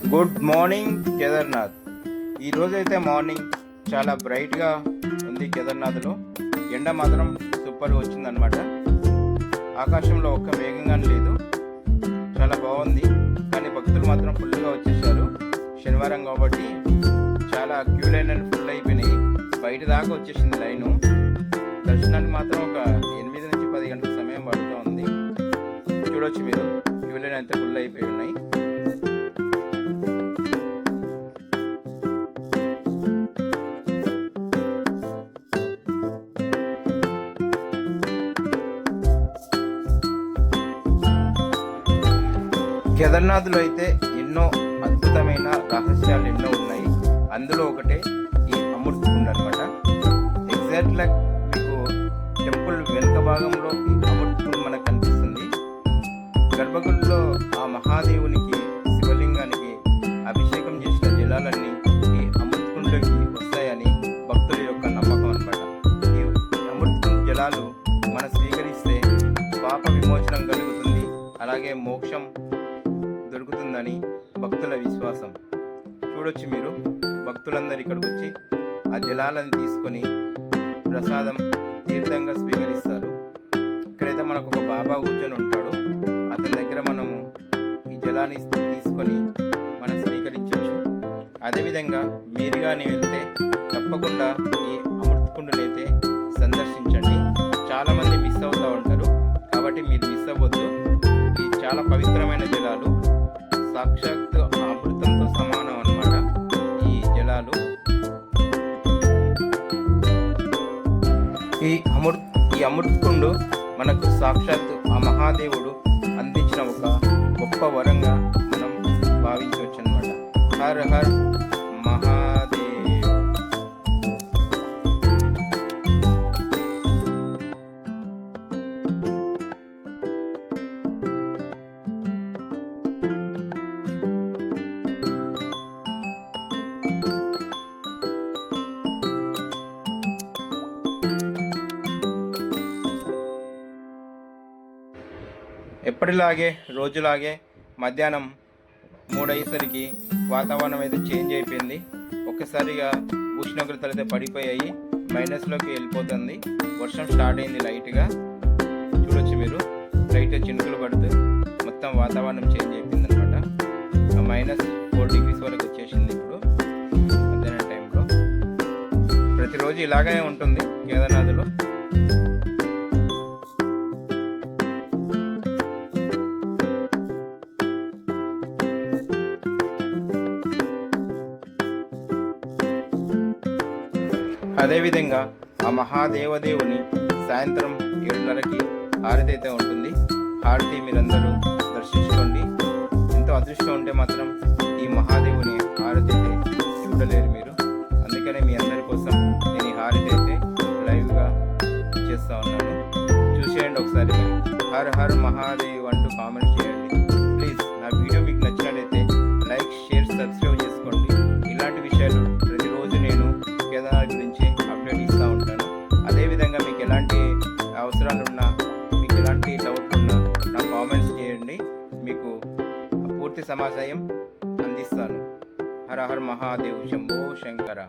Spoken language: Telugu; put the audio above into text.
Good morning Kedarnath. ఈరోజైతే మార్నింగ్ చాలా బ్రైట్గా ఉంది. కేదార్నాథ్లో ఎండ మాత్రం సూపర్గా వచ్చిందనమాట. ఆకాశంలో ఒక్క మేఘంగానే లేదు, చాలా బాగుంది. కానీ భక్తులు మాత్రం ఫుల్గా వచ్చేసారు. శనివారం కాబట్టి చాలా క్యూ లైన్లు ఫుల్ అయిపోయినాయి. బయట దాకా వచ్చేసింది లైను. దర్శనానికి మాత్రం ఒక 8 నుంచి 10 గంటల సమయం పడుతూ ఉంది. చూడొచ్చు మీరు, క్యూ లైన్ అయితే ఫుల్ అయిపోయి ఉన్నాయి. కేదార్నాథ్లో అయితే ఎన్నో అద్భుతమైన రహస్యాలు ఎన్నో ఉన్నాయి. అందులో ఒకటే ఈ అమృత్ కుండ్ అనమాట. ఎగ్జాక్ట్గా మీకు టెంపుల్ వెనుక భాగంలో ఈ అమృత్ కుండ్ మనకు కనిపిస్తుంది. గర్భగుడిలో ఆ మహాదేవునికి, శివలింగానికి అభిషేకం చేసిన జలాలన్నీ ఈ అమృత్ కుండ్లోకి వస్తాయని భక్తుల యొక్క నమ్మకం అనమాట. ఈ అమృత్ కుండ్ జలాలు మనం స్వీకరిస్తే పాప విమోచనం కలుగుతుంది, అలాగే మోక్షం దొరుకుతుందని భక్తుల విశ్వాసం. చూడొచ్చు మీరు, భక్తులందరూ ఇక్కడికి వచ్చి ఆ జలాలను తీసుకొని ప్రసాదం తీర్థంగా స్వీకరిస్తారు. ఇక్కడైతే మనకు ఒక బాబా కూర్చొని ఉంటాడు. అతని దగ్గర మనము ఈ జలాన్ని తీసుకొని మనం స్వీకరించవచ్చు. అదేవిధంగా మీరు కానీ వెళ్తే తప్పకుండా ఈ అమృత్ కుండునైతే సందర్శించండి. చాలామంది మిస్ అవుతూ ఉంటారు, కాబట్టి మీరు మిస్ అవ్వద్దు. ఈ చాలా పవిత్రమైన జలాలు, సాక్షాత్ అమృతంతో సమానం అన్నమాట ఈ జలాలు. ఈ అమృత్ కుండు మనకు సాక్షాత్ ఆ మహాదేవుడు అందించిన ఒక గొప్ప వరంగా మనం భావించవచ్చు అన్నమాట. Her her Mahadev. ఎప్పటిలాగే రోజులాగే మధ్యాహ్నం 3 అయ్యేసరికి వాతావరణం అయితే చేంజ్ అయిపోయింది. ఒక్కసారిగా ఉష్ణోగ్రతలు అయితే పడిపోయాయి, మైనస్లోకి వెళ్ళిపోతుంది. వర్షం స్టార్ట్ అయింది లైట్గా. చూడొచ్చు మీరు, లైట్గా చినుకులు పడుతూ మొత్తం వాతావరణం చేంజ్ అయిపోయింది అనమాట. -4 degrees వరకు వచ్చేసింది ఇప్పుడు మధ్యాహ్నం టైంలో. ప్రతిరోజు ఇలాగే ఉంటుంది కేదార్నాథ్లో. అదేవిధంగా ఆ మహాదేవదేవుని సాయంత్రం 7:30కి హారతి అయితే ఉంటుంది. హారతి మీరందరూ దర్శించుకోండి. ఎంతో అదృష్టం ఉంటే మాత్రం ఈ మహాదేవుని హారతి అయితే చూడలేరు మీరు. అందుకనే మీ అందరి కోసం నేను ఈ హారతి అయితే లైవ్గా చేస్తూ ఉన్నాను. చూసేయండి ఒకసారి. హర్ హర్ మహాదేవ్ అంటూ కామెంట్ చేయండి ప్లీజ్. నా వీడియో మీకు నచ్చినట్లయితే లైక్, షేర్, సబ్స్క్రైబ్ చేసుకోండి. ఇలాంటి విషయాలు ప్రతిరోజు నేను కేదార్నాథ్ గురించి అప్డేట్ ఇస్తూ ఉంటాను. అదేవిధంగా మీకు ఎలాంటి అవసరాలు ఉన్నా, మీకు ఎలాంటి డౌట్లు ఉన్నా నా కామెంట్స్ చేయండి, మీకు పూర్తి సమాచారం అందిస్తాను. హర హర్ మహాదేవ్, శంభో శంకర.